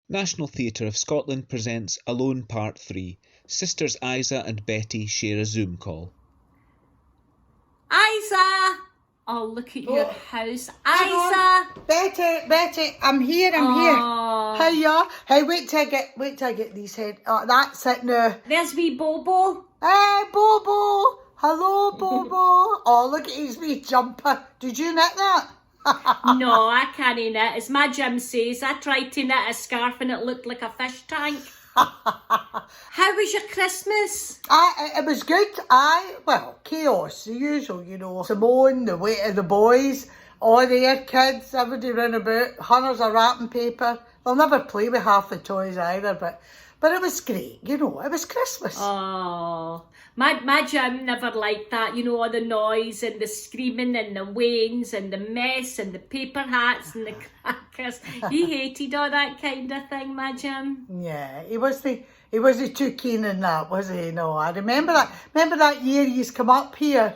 National Theatre of Scotland presents Alone Part 3. Sisters Isa and Betty share a Zoom call. Isa! Oh, look at your house. Isa! Betty, I'm here. Hiya. Hey, wait till I get these head. Oh, that's it now. There's wee Bobo. Hey, Bobo. Hello, Bobo. Oh, look at his wee jumper. Did you knit that? No, I can't knit. As my Jim says, I tried to knit a scarf and it looked like a fish tank. How was your Christmas? It was good. Chaos, the usual, you know. Simone, the weight of the boys, all their kids, everybody run about, hundreds of wrapping paper. They'll never play with half the toys either, but it was great, you know. It was Christmas. Oh, my Jim never liked that, you know, all the noise and the screaming and the wains and the mess and the paper hats and the crackers. He hated all that kind of thing, my Jim. Yeah, he wasn't too keen on that, was he? No, I remember that year he's come up here,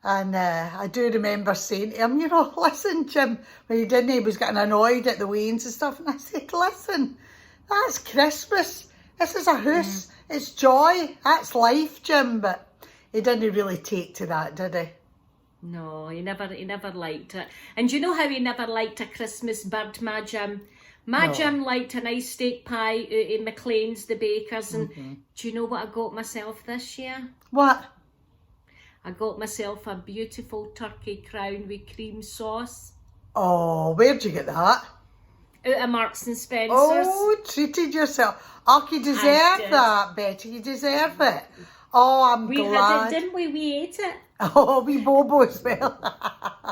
and I do remember saying to him, you know, listen, Jim, when he didn't, he was getting annoyed at the wains and stuff, and I said, listen, that's Christmas. This is a house. It's joy. That's life, Jim. But he didn't really take to that, did he? No, he never liked it. And do you know how he never liked a Christmas bird, my Jim? My Jim liked a nice steak pie out of McLean's, the bakers. And do you know what I got myself this year? What? I got myself a beautiful turkey crown with cream sauce. Oh, where'd you get that? Out of Marks and Spencer's. Oh, treated yourself. Oh, you deserve that, Betty. You deserve it. Oh, I'm glad. We had it, didn't we? We ate it. Oh, we Bobo as well.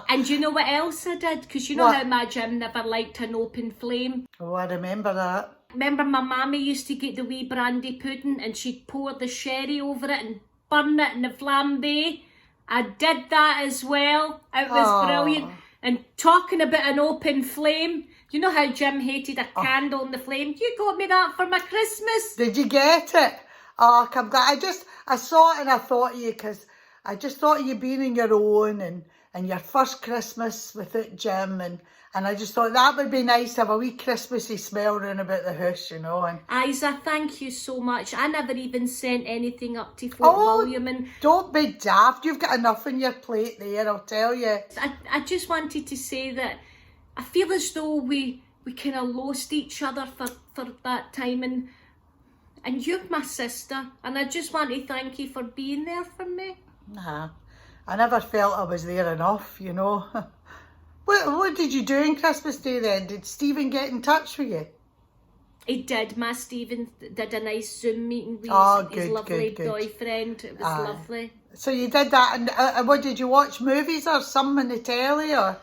And you know what else I did? Because you know how my Jim never liked an open flame. Oh, I remember that. Remember my mammy used to get the wee brandy pudding and she'd pour the sherry over it and burn it in the flambe. I did that as well. It was brilliant. And talking about an open flame, you know how Jim hated a candle in the flame? You got me that for my Christmas. Did you get it? Oh, I'm glad. I saw it and I thought of you, because I just thought of you being on your own and your first Christmas without Jim, and I just thought that would be nice to have a wee Christmassy smell round about the house, you know. And Isa, thank you so much. I never even sent anything up to Fort William. And don't be daft. You've got enough on your plate there, I'll tell you. I just wanted to say that I feel as though we kind of lost each other for that time, and you're my sister, and I just want to thank you for being there for me. Nah, I never felt I was there enough, you know. What did you do on Christmas Day then? Did Stephen get in touch with you? He did. My Stephen did a nice Zoom meeting with his lovely boyfriend. It was lovely. So you did that, and what, did you watch movies or something on the telly, or?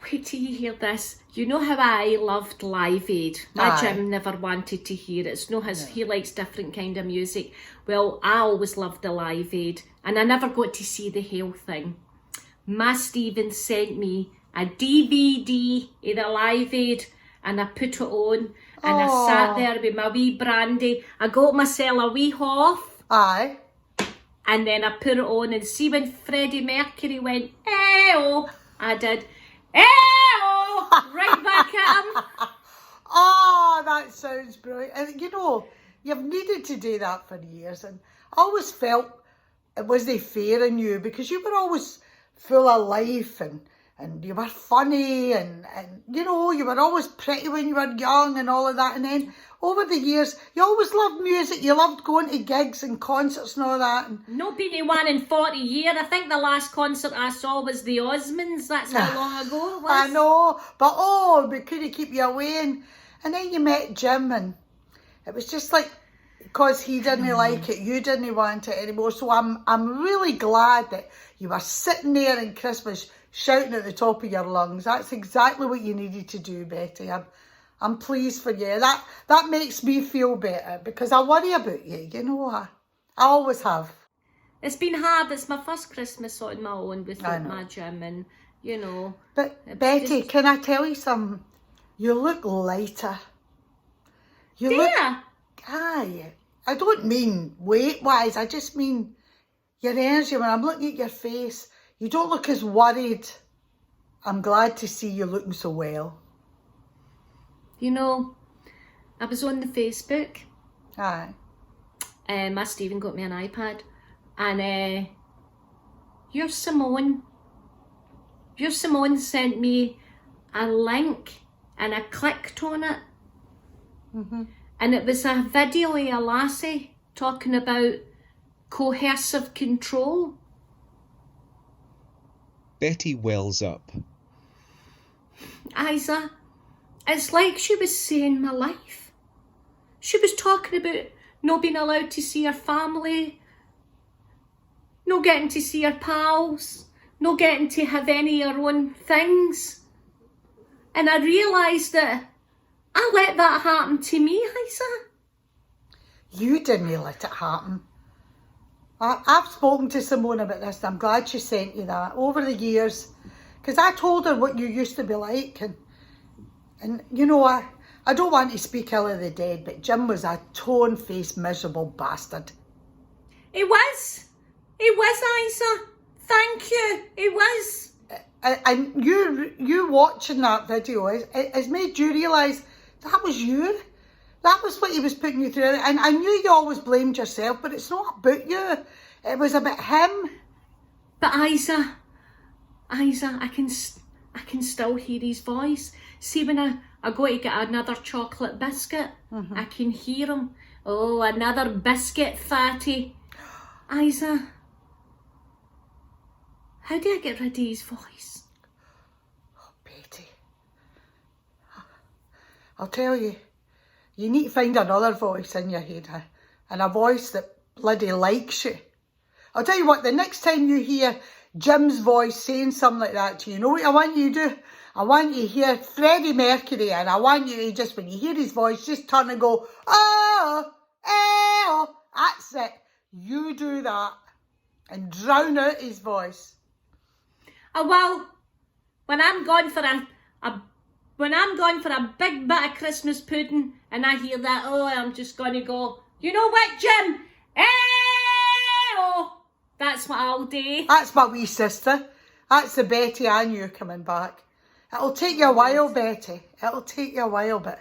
Wait till you hear this. You know how I loved Live Aid? My Jim never wanted to hear it. It's no his. He likes different kind of music. Well, I always loved the Live Aid, and I never got to see the whole thing. My Stephen sent me a DVD of the Live Aid, and I put it on, and I sat there with my wee brandy. I got myself a wee hoff. Aye. And then I put it on, and see when Freddie Mercury went, "Eh-oh," I did, "Eh-oh," right back at him. Oh, that sounds brilliant. And you know, you've needed to do that for years, and I always felt it wasn't fair on you, because you were always full of life, and you were funny, and you know, you were always pretty when you were young and all of that. And then over the years, you always loved music. You loved going to gigs and concerts and all that. And not been to one in 40 years. I think the last concert I saw was the Osmonds. That's how long ago it was. I know, but we couldn't keep you away. And then you met Jim, and it was just like, because he didn't like it, you didn't want it anymore. So I'm really glad that you were sitting there in Christmas shouting at the top of your lungs. That's exactly what you needed to do, Betty. I'm pleased for you. That makes me feel better, because I worry about you. You know, I always have. It's been hard. It's my first Christmas on my own without my Jim, and you know. But Betty, can I tell you something? You look lighter. Aye. I don't mean weight-wise. I just mean your energy. When I'm looking at your face, you don't look as worried. I'm glad to see you looking so well. You know, I was on the Facebook. Aye. My Stephen got me an iPad. And your Simone sent me a link and I clicked on it. Mm-hmm. And it was a video of a lassie talking about coercive control. Betty wells up. Isa, it's like she was saying my life. She was talking about not being allowed to see her family, not getting to see her pals, not getting to have any of her own things. And I realised that I let that happen to me, Isa. You didn't let it happen. I've spoken to Simone about this and I'm glad she sent you that over the years, because I told her what you used to be like, and you know, I don't want to speak ill of the dead, but Jim was a tone-faced, miserable bastard. It was, Isa. Thank you, it was. And you watching that video has made you realise that was you. That was what he was putting you through. And I knew you always blamed yourself, but it's not about you. It was about him. But Isa, I can still hear his voice. See, when I go to get another chocolate biscuit, I can hear him. Oh, another biscuit, fatty. Isa, how do I get rid of his voice? Oh, Betty. I'll tell you. You need to find another voice in your head, and a voice that bloody likes you. I'll tell you what, the next time you hear Jim's voice saying something like that to you, you know what I want you to do? I want you to hear Freddie Mercury, and I want you to just, when you hear his voice, just turn and go, oh, oh, that's it. You do that and drown out his voice. Oh, well, when I'm going for a big bit of Christmas pudding and I hear that, oh, I'm just going to go, you know what, Jim? Oh, that's what I'll do. That's my wee sister. That's the Betty I knew coming back. It'll take you a while, Betty. It'll take you a while, but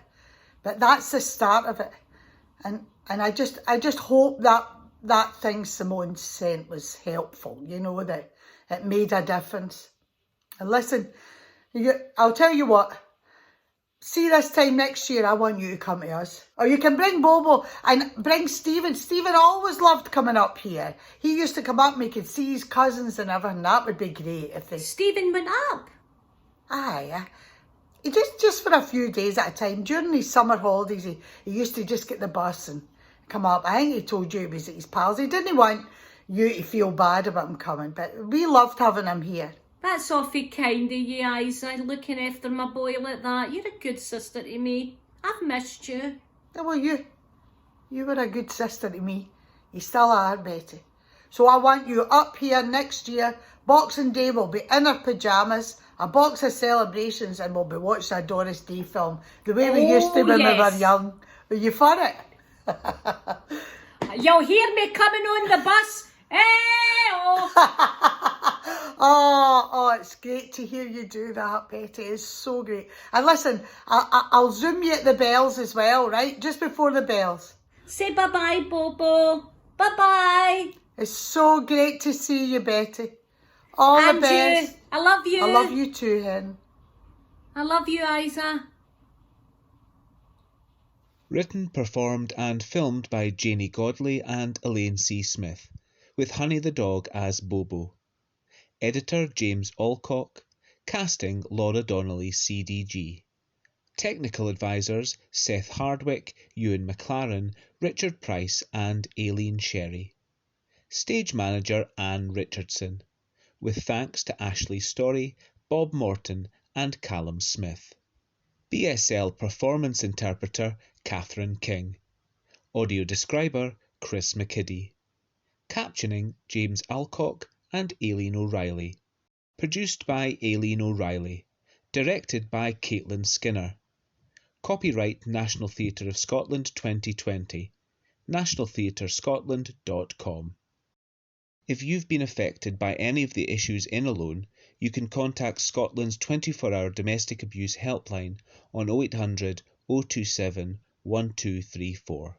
that's the start of it. And I just hope that thing Simone sent was helpful. You know, that it made a difference. And listen, I'll tell you what. See, this time next year, I want you to come to us. Or you can bring Bobo and bring Stephen. Stephen always loved coming up here. He used to come up and he could see his cousins and everything. That would be great if they... Stephen went up? Aye. He just for a few days at a time. During his summer holidays, he used to just get the bus and come up. I think he told you he was at his pals. He didn't want you to feel bad about him coming, but we loved having him here. That's awfully kind of you, Isa, looking after my boy like that. You're a good sister to me. I've missed you. Well, you were a good sister to me. You still are, Betty. So I want you up here next year. Boxing Day, we'll be in our pyjamas, a box of celebrations, and we'll be watching a Doris Day film, the way we used to when we were young. Are you for it? You'll hear me coming on the bus. Oh, it's great to hear you do that, Betty. It's so great. And listen, I'll zoom you at the bells as well, right? Just before the bells. Say bye-bye, Bobo. Bye-bye. It's so great to see you, Betty. All the best. I love you. I love you too, Hen. I love you, Isa. Written, performed and filmed by Janey Godley and Elaine C Smith, with Honey the dog as Bobo. Editor James Alcock. Casting Laura Donnelly CDG. Technical advisors Seth Hardwick, Ewan McLaren, Richard Price and Aileen Sherry. Stage manager Anne Richardson, with thanks to Ashley Story, Bob Morton and Callum Smith. BSL performance interpreter Catherine King. Audio describer Chris McKiddie. Captioning James Alcock and Aileen O'Reilly. Produced by Aileen O'Reilly. Directed by Caitlin Skinner. Copyright National Theatre of Scotland 2020. nationaltheatrescotland.com. If you've been affected by any of the issues in Alone, you can contact Scotland's 24-hour domestic abuse helpline on 0800 027 1, 2, 3, 4.